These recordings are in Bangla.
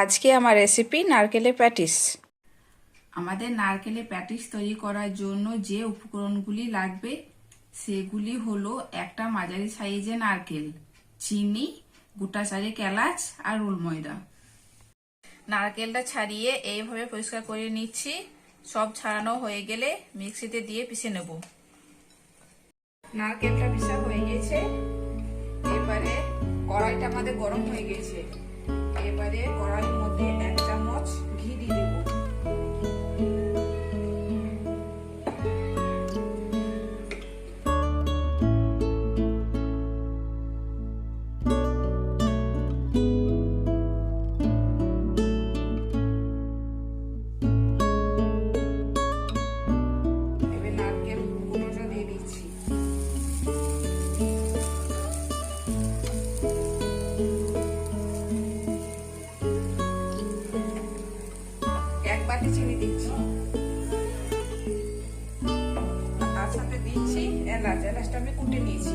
আজকে আমার রেসিপি নারকেলের প্যাটিস। আমাদের নারকেলের প্যাটিস তৈরি করার জন্য যে উপকরণগুলি লাগবে সেগুলি হলো একটা মাঝারি সাইজের নারকেল, চিনি, গোটা চারেক এলাচ আর রোল ময়দা। নারকেলটা ছাড়িয়ে এইভাবে পরিষ্কার করে নিচ্ছি। সব ছাড়ানো হয়ে গেলে মিক্সিতে দিয়ে পিষে নেব। নারকেলটা পিষা হয়ে গেছে। এবারে কড়াইটা আমাদের গরম হয়ে গেছে। এবারে কড়াইয়ের মধ্যে 1 চামচ ঘি দিয়ে দেব। এবার নারকেল গুঁড়োটা দিয়ে দিচ্ছি। চিনি দিচ্ছি, তার সাথে দিচ্ছি এলাচ। এলাচটা আমি কুটে নিয়েছি।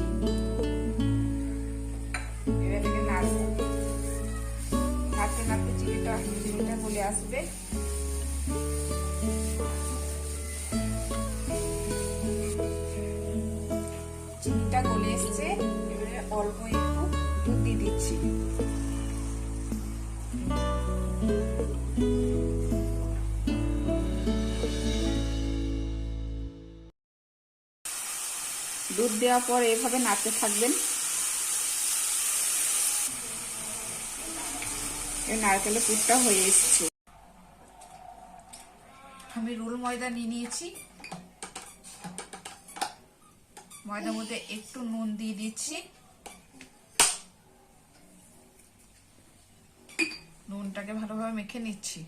এবার থেকে নাড়বো। নাড়তে নাড়তে চিনিটা গলে আসবে। চিনিটা গলে এসছে। এবারে অল্প একটু দুধ দিয়ে দিচ্ছি। দুধ দেওয়ার পর এভাবে নাড়তে থাকবেন। এই নারকেলের পুরটা হয়ে এসছে। আমি রোল ময়দা নিয়ে নিয়েছি। ময়দার মধ্যে একটু নুন দিয়ে দিচ্ছি। নুনটাকে ভালোভাবে মেখে নিচ্ছি।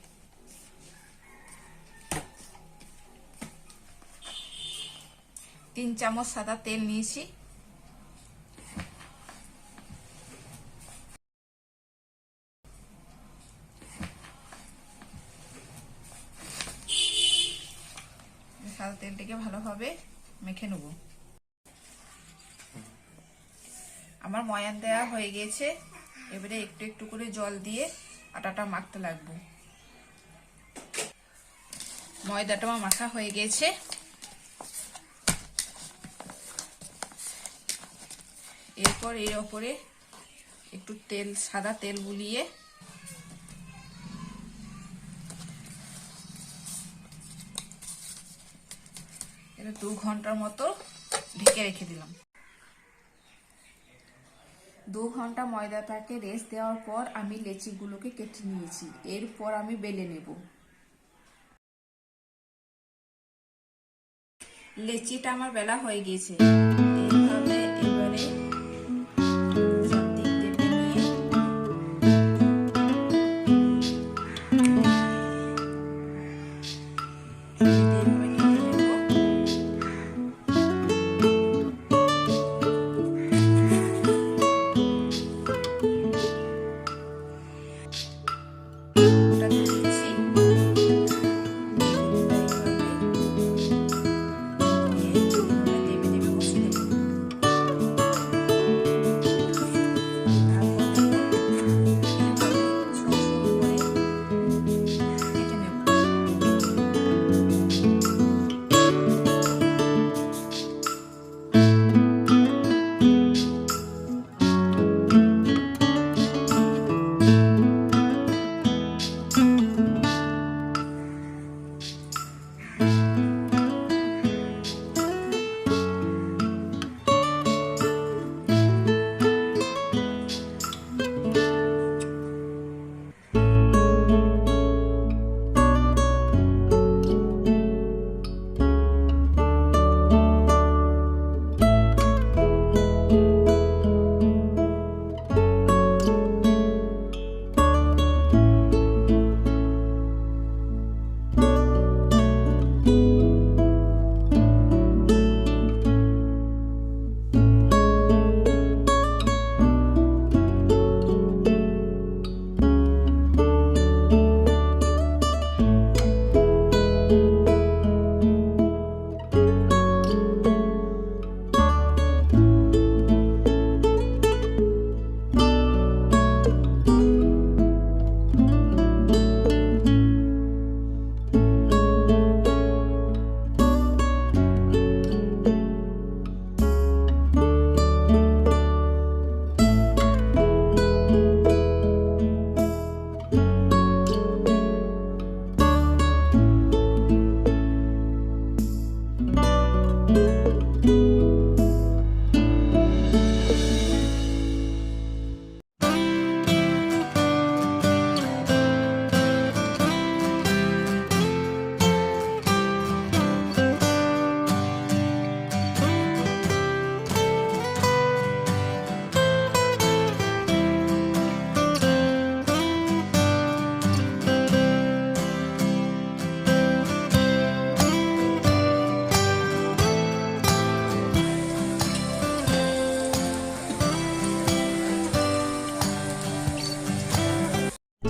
তিন চামচ সাদা তেল নিয়েছি। সাদা তেলটাকে ভালোভাবে মেখে নেব। আমার ময়ান দেওয়া হয়ে গেছে। এবারে একটু একটু করে জল দিয়ে আটাটা মাখতে লাগবো। ময়দাটা আমার মাখা হয়ে গেছে। এরপর এর ওপরে একটু সাদা তেল বুলিয়ে এটা 2 ঘন্টার মতো ঢেকে রেখে দিলাম। 2 ঘন্টা ময়দাটাকে রেস্ট দেওয়ার পর আমি লেচিগুলোকে কেটে নিয়েছি। এরপর আমি বেলে নেব। লেচিটা আমার বেলা হয়ে গেছে। এইভাবে এবারে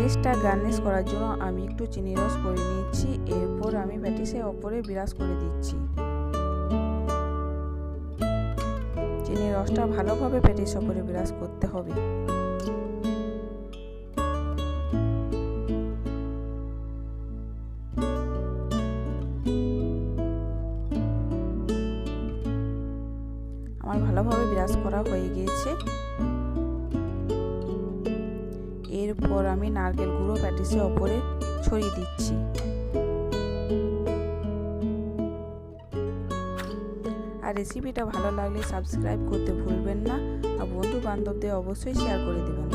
প্যাটিসটা গার্নিশ করার জন্য আমি একটু চিনি রস করে নিচ্ছি। এরপর আমি প্যাটিসের ওপরে ব্রাশ করে দিচ্ছি। চিনি রসটা ভালোভাবে প্যাটিসের ওপরে ব্রাশ করতে হবে। আমার ভালোভাবে ব্রাশ করা হয়ে গিয়েছে। এরপর আমি নারকেল গুঁড়ো প্যাটিসের ওপরে ছড়িয়ে দিচ্ছি। আর রেসিপিটা ভালো লাগলে সাবস্ক্রাইব করতে ভুলবেন না, আর বন্ধু বান্ধবদের অবশ্যই শেয়ার করে দেবেন।